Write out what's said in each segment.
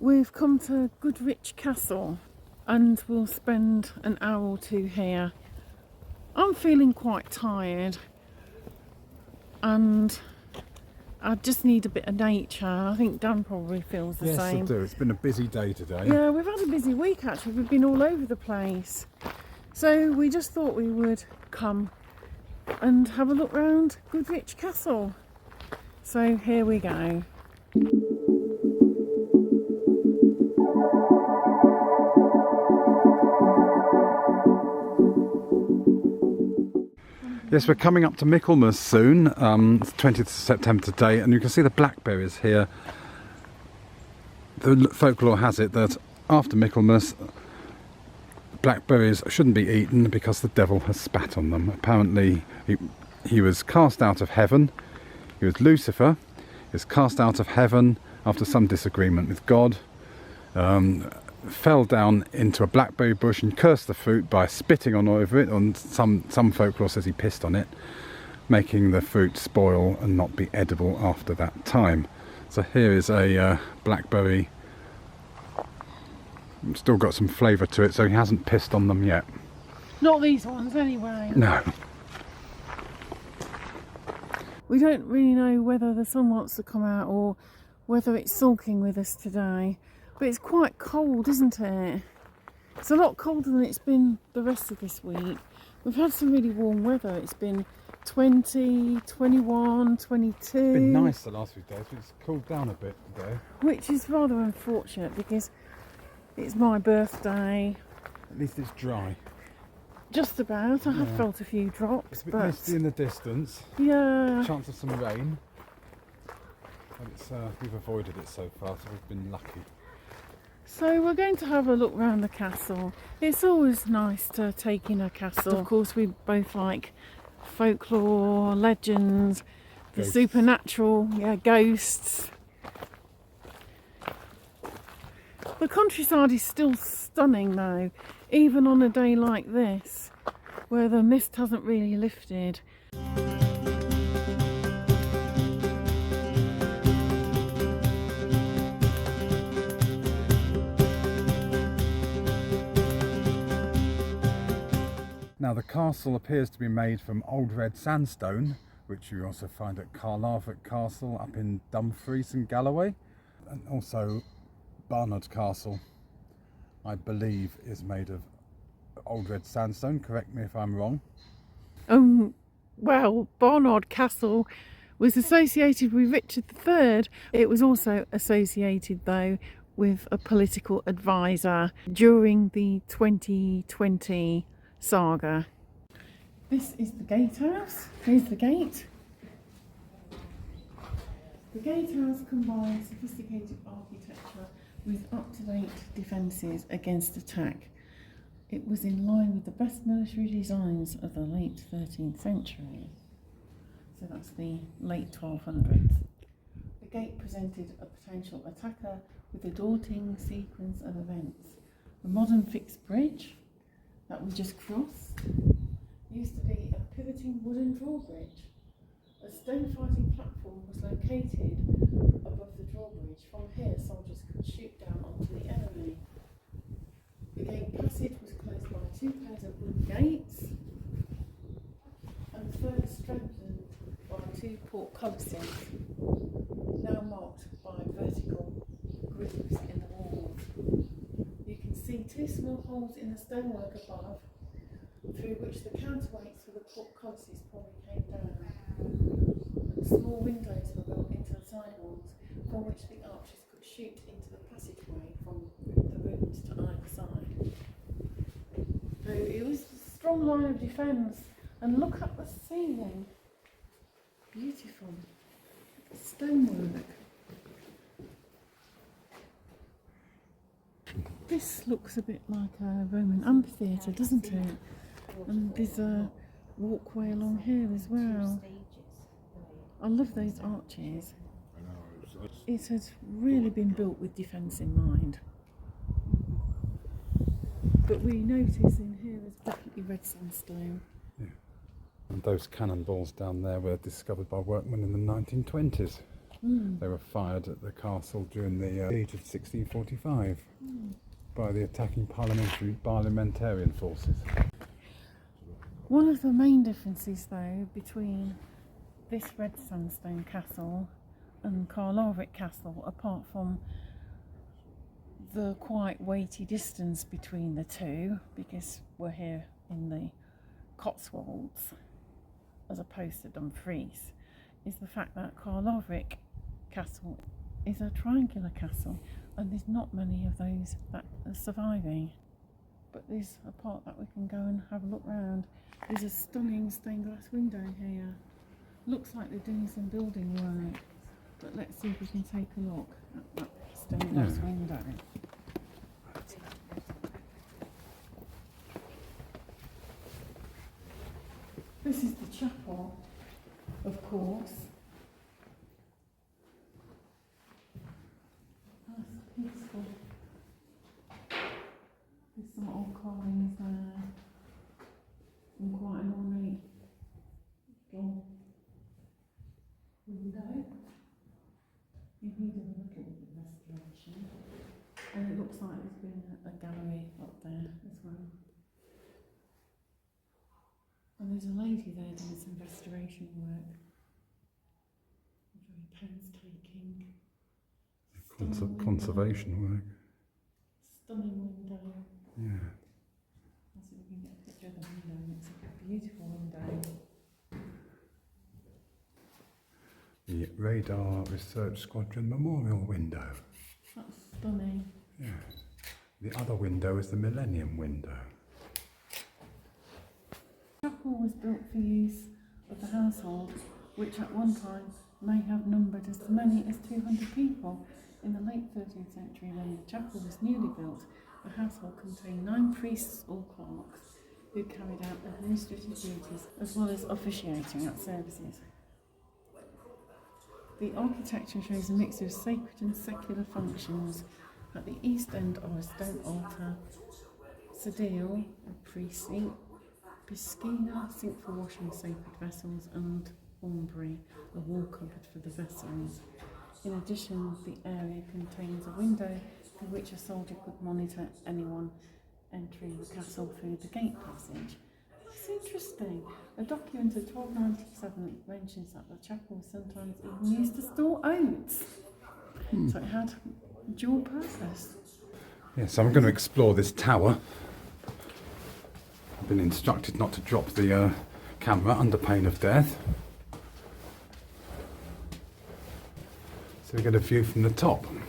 We've come to Goodrich Castle and we'll spend an hour or two here. I'm feeling quite tired and I just need a bit of nature. I think Dan probably feels the same. Yes, I do. It's been a busy day today. Yeah, we've had a busy week actually. We've been all over the place. So we just thought we would come and have a look round Goodrich Castle. So here we go. Yes, we're coming up to Michaelmas soon. It's 20th of September today, and you can see the blackberries here. The folklore has it that after Michaelmas, blackberries shouldn't be eaten because the devil has spat on them. Apparently, he was cast out of heaven. He was Lucifer. He was cast out of heaven after some disagreement with God. Fell down into a blackberry bush and cursed the fruit by spitting on over it. And some folklore says he pissed on it, making the fruit spoil and not be edible after that time. So here is a blackberry. Still got some flavour to it, so he hasn't pissed on them yet. Not these ones anyway. No. We don't really know whether the sun wants to come out or whether it's sulking with us today. But it's quite cold, isn't it? It's a lot colder than it's been the rest of this week. We've had some really warm weather. It's been 20, 21, 22. It's been nice the last few days, but it's cooled down a bit today. Which is rather unfortunate because it's my birthday. At least it's dry. Just about. I have felt a few drops. It's a bit misty in the distance. Yeah. Chance of some rain. But we've avoided it so far, so we've been lucky. So we're going to have a look round the castle. It's always nice to take in a castle. Of course, we both like folklore, legends, the supernatural, ghosts. The countryside is still stunning though, even on a day like this, where the mist hasn't really lifted. Now the castle appears to be made from old red sandstone, which you also find at Carlarvert Castle up in Dumfries and Galloway. And also Barnard Castle, I believe, is made of old red sandstone. Correct me if I'm wrong. Well, Barnard Castle was associated with Richard III. It was also associated though with a political advisor during the 2020 saga. This is the gatehouse. Here's the gate. The gatehouse combines sophisticated architecture with up-to-date defences against attack. It was in line with the best military designs of the late 13th century. So that's the late 1200s. The gate presented a potential attacker with a daunting sequence of events. A modern fixed bridge that we just crossed used to be a pivoting wooden drawbridge. A stone fighting platform was located above the drawbridge. From here, soldiers could shoot down onto the enemy. The gate passage was closed by 2 pairs of wooden gates and further strengthened by 2 portcullises, now marked by vertical grooves in the walls. You can see 2 small holes in the stonework above, through which the counterweights for the portcullises probably came down. And small windows were built into the side walls, from which the archers could shoot into the passageway from the rooms to either side. So it was a strong line of defence. And look at the ceiling. Beautiful. Stonework. This looks a bit like a Roman amphitheatre, doesn't it? And there's a walkway along here as well. I love those arches. It has really been built with defence in mind. But we notice in here there's definitely red sandstone. And those cannonballs down there were discovered by workmen in the 1920s. They were fired at the castle during the siege of 1645 by the attacking parliamentarian forces. One of the main differences, though, between this red sandstone castle and Carlarvik Castle, apart from the quite weighty distance between the two, because we're here in the Cotswolds as opposed to Dumfries, is the fact that Carlarvik Castle is a triangular castle and there's not many of those that are surviving. But there's a part that we can go and have a look round. There's a stunning stained glass window here. Looks like they're doing some building work, but let's see if we can take a look at that stained glass window. This is the chapel, of course. That's peaceful. There's some old carvings there, and quite an ornate little window. It needed a little bit of restoration, and it looks like there's been a gallery up there as well. And there's a lady there doing some restoration work. Very painstaking. Conservation work. Stunning window. Yeah. Let's see if we can get a picture of the window. It's a beautiful window. The Radar Research Squadron Memorial window. That's stunning. Yes. The other window is the Millennium window. The chapel was built for use of the household, which at one time may have numbered as many as 200 people. In the late 13th century, when the chapel was newly built, the household contained 9 priests or clerks who carried out administrative duties as well as officiating at services. The architecture shows a mix of sacred and secular functions. At the east end are a stone altar, sedile, a priest seat, piscina, sink for washing sacred vessels, and aumbry, a wall cupboard for the vessels. In addition, the area contains a window through which a soldier could monitor anyone entering the castle through the gate passage. That's interesting. A document of 1297 mentions that the chapel was sometimes even used to store oats. So it had dual purpose. Yes, I'm going to explore this tower. I've been instructed not to drop the camera under pain of death. So we get a view from the top. You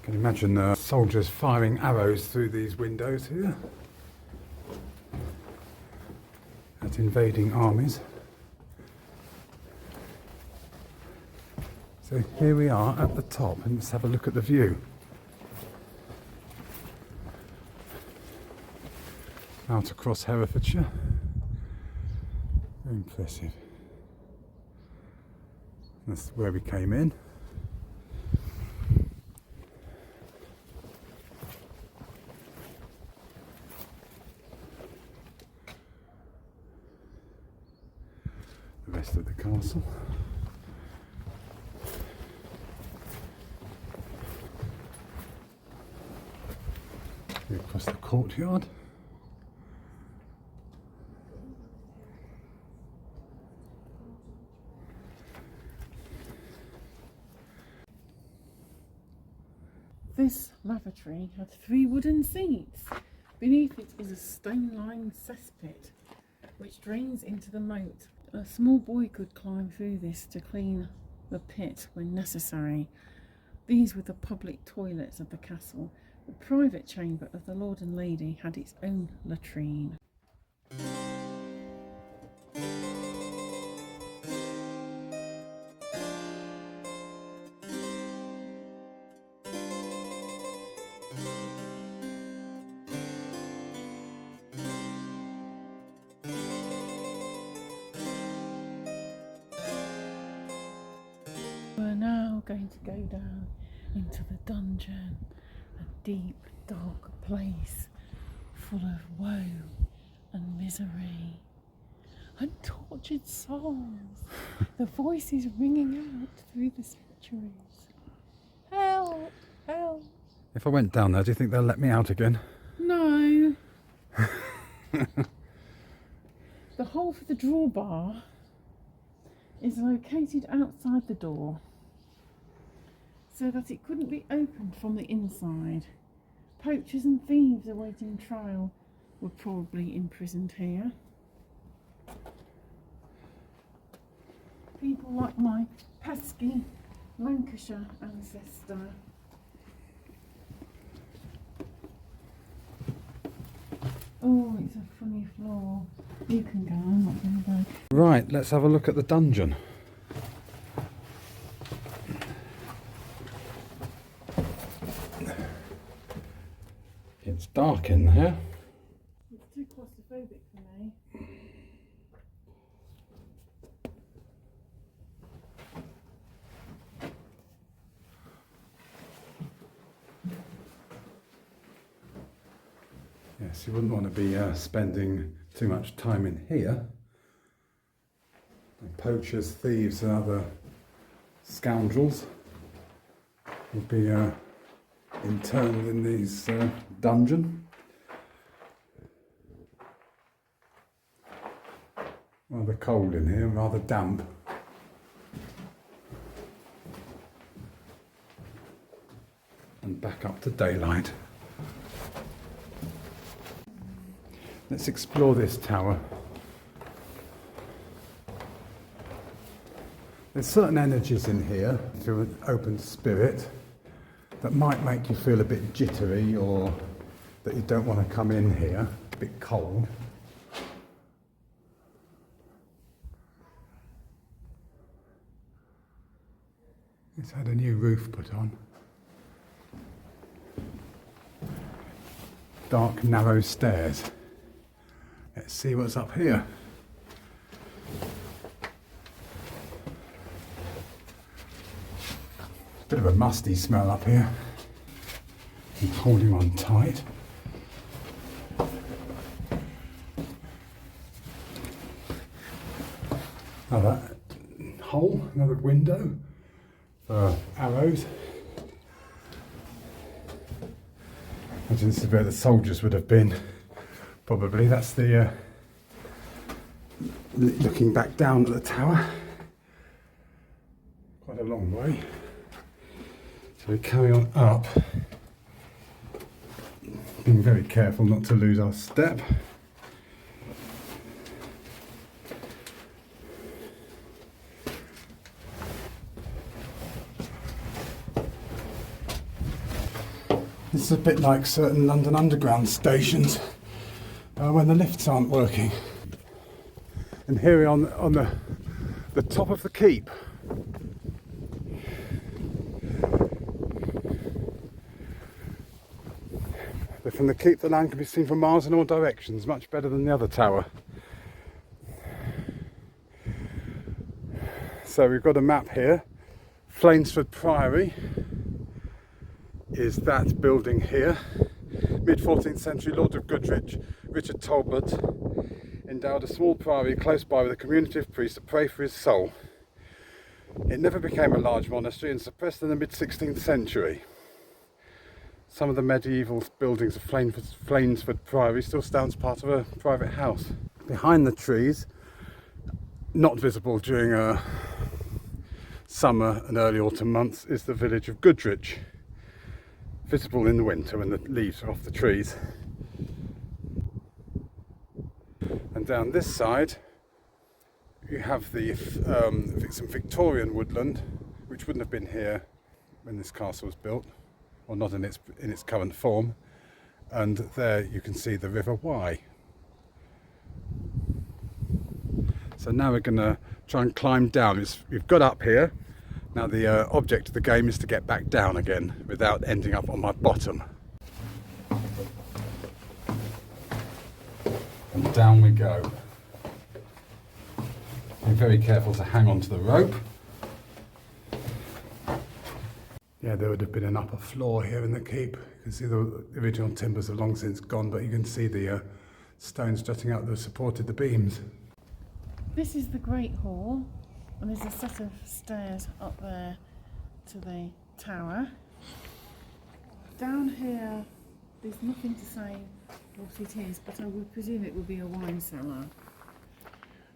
can imagine soldiers firing arrows through these windows here at invading armies. So here we are at the top, and let's have a look at the view. Out across Herefordshire. Very impressive. That's where we came in. The rest of the castle. Across the courtyard. This lavatory had 3 wooden seats. Beneath it is a stone-lined cesspit which drains into the moat. A small boy could climb through this to clean the pit when necessary. These were the public toilets of the castle. The private chamber of the Lord and Lady had its own latrine. We're now going to go down into the dungeon, a deep, dark place full of woe and misery. and tortured souls. The voices ringing out through the centuries. Help! Help! If I went down there, do you think they'll let me out again? No. The hole for the drawbar is located outside the door so that it couldn't be opened from the inside. Poachers and thieves awaiting trial were probably imprisoned here. People like my pesky Lancashire ancestor. Oh, it's a funny floor. You can go, I'm not going to go. Right, let's have a look at the dungeon. It's dark in here. It's too claustrophobic for me. Yes, you wouldn't want to be spending too much time in here. And poachers, thieves and other scoundrels would be interned in these dungeon. Rather cold in here, rather damp. And back up to daylight. Let's explore this tower. There's certain energies in here, through an open spirit, that might make you feel a bit jittery or that you don't want to come in here, a bit cold. It's had a new roof put on. Dark, narrow stairs. Let's see what's up here. Bit of a musty smell up here. I'm holding on tight. Another hole, another window for arrows. Imagine this is where the soldiers would have been. Probably that's the looking back down at the tower. Quite a long way. So we carry on up, being very careful not to lose our step. This is a bit like certain London Underground stations when the lifts aren't working. And here we are on the top of the keep. From the keep, the land can be seen from miles in all directions, much better than the other tower. So we've got a map here. Flanesford Priory is that building here. Mid-14th century Lord of Goodrich, Richard Talbot, endowed a small priory close by with a community of priests to pray for his soul. It never became a large monastery and suppressed in the mid-16th century. Some of the medieval buildings of Flanesford Priory still stand as part of a private house. Behind the trees, not visible during summer and early autumn months, is the village of Goodrich. Visible in the winter when the leaves are off the trees. And down this side you have some Victorian woodland, which wouldn't have been here when this castle was built, or not in its current form. And there you can see the River Wye. So now we're going to try and climb down. We've got up here. Now the object of the game is to get back down again without ending up on my bottom. And down we go. Be very careful to hang on to the rope. Yeah, there would have been an upper floor here in the keep. You can see the original timbers are long since gone, but you can see the stones jutting out that supported the beams. This is the Great Hall, and there's a set of stairs up there to the tower. Down here, there's nothing to say what it is, but I would presume it would be a wine cellar,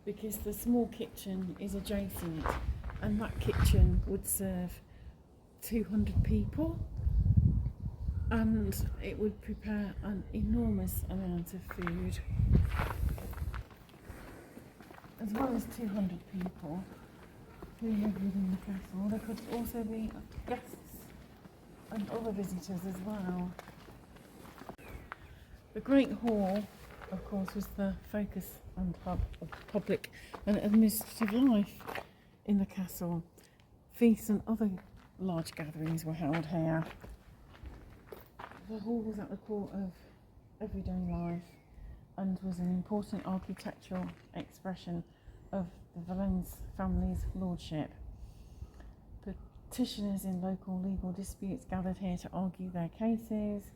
because the small kitchen is adjacent, and that kitchen would serve 200 people, and it would prepare an enormous amount of food. As well as 200 people who live within the castle, there could also be guests and other visitors as well. The Great Hall, of course, was the focus and hub of public and administrative life in the castle. Feasts and other large gatherings were held here. The hall was at the core of everyday life and was an important architectural expression of the Valence family's lordship. Petitioners in local legal disputes gathered here to argue their cases.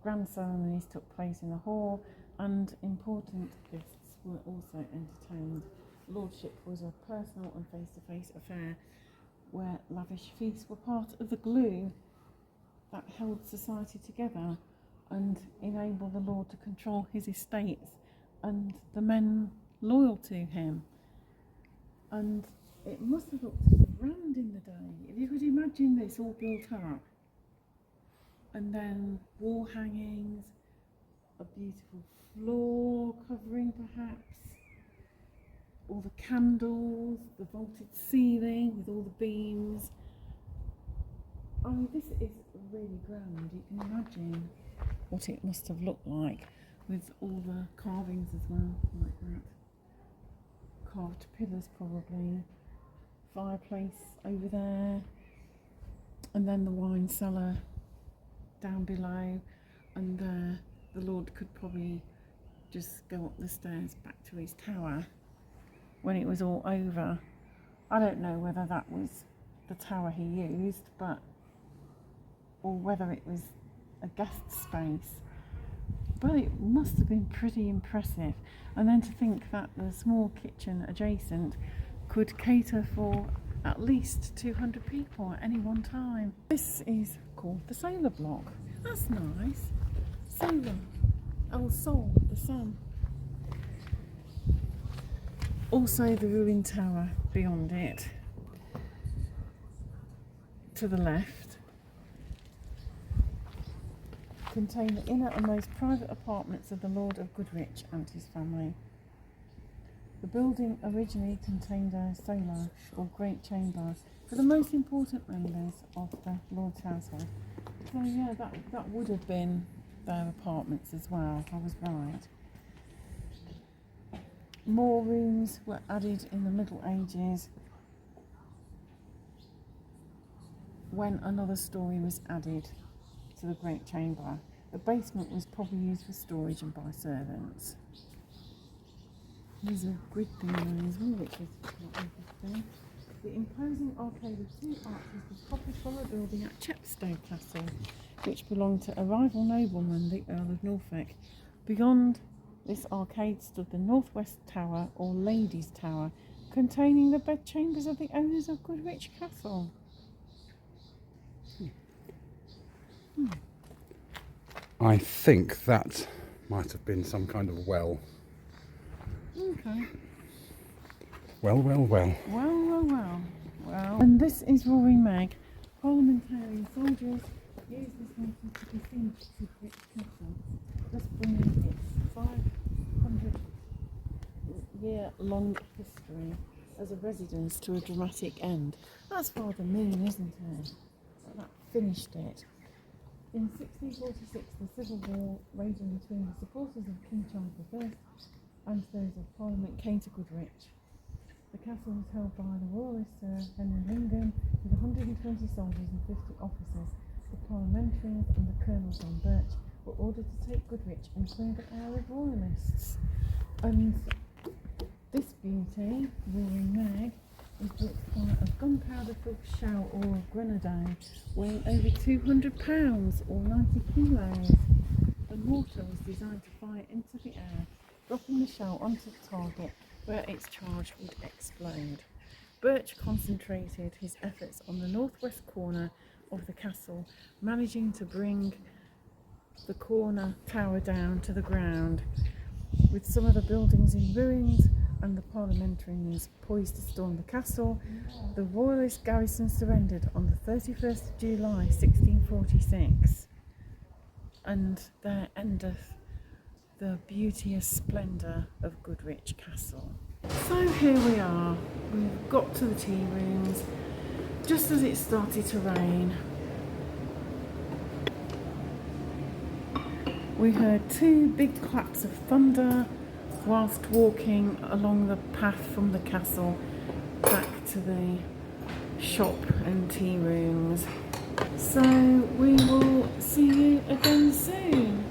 Grand ceremonies took place in the hall, and important guests were also entertained. Lordship was a personal and face-to-face affair where lavish feasts were part of the glue that held society together and enabled the lord to control his estates and the men loyal to him. And it must have looked grand in the day. If you could imagine this all built up, and then wall hangings, a beautiful floor covering perhaps, all the candles, the vaulted ceiling with all the beams. I mean, this is really grand. You can imagine what it must have looked like with all the carvings as well, like that. Carved pillars probably, fireplace over there, and then the wine cellar down below, and the lord could probably just go up the stairs back to his tower when it was all over. I don't know whether that was the tower he used, or whether it was a guest space, but it must have been pretty impressive. And then to think that the small kitchen adjacent could cater for at least 200 people at any one time. This is called the Sailor Block. That's nice. Sailor, El Sol, the sun. Also the ruined tower beyond it, to the left, contain the inner and most private apartments of the Lord of Goodrich and his family. The building originally contained a solar or great chamber for the most important members of the Lord's household. So yeah, that would have been their apartments as well, I was right. More rooms were added in the Middle Ages when another storey was added to the great chamber. The basement was probably used for storage and by servants. There's a grid thing there as well, which is quite interesting. The imposing arcade of two arches was copied from a building at Chepstow Castle, which belonged to a rival nobleman, the Earl of Norfolk. Beyond this arcade stood the Northwest Tower, or Ladies' Tower, containing the bedchambers of the owners of Goodrich Castle. I think that might have been some kind of well. Okay. Well. Well. And this is Roaring Meg. Parliamentary soldiers used this mountain to besiege Goodrich Castle, thus bringing its 500-year-long history as a residence to a dramatic end. That's rather mean, isn't it? That finished it. In 1646, the civil war raging between the supporters of King Charles I and those of Parliament came to Goodrich. The castle was held by the royalist Sir Henry Lingham with 120 soldiers and 50 officers. The parliamentarians and the colonels on Birch were ordered to take Goodrich and clear the air of royalists. And this beauty, Roaring Meg, is built by a gunpowder-filled shell or a grenadine weighing over 200 pounds or 90 kilos. The mortar was designed to fire into the air, dropping the shell onto the target where its charge would explode. Birch concentrated his efforts on the northwest corner of the castle, managing to bring the corner tower down to the ground, with some of the buildings in ruins and the parliamentarians poised to storm the castle. The royalist garrison surrendered on the 31st of July 1646, and there endeth the beauteous splendour of Goodrich Castle. So here we are, we've got to the tea rooms just as it started to rain. We heard two big claps of thunder whilst walking along the path from the castle back to the shop and tea rooms. So we will see you again soon.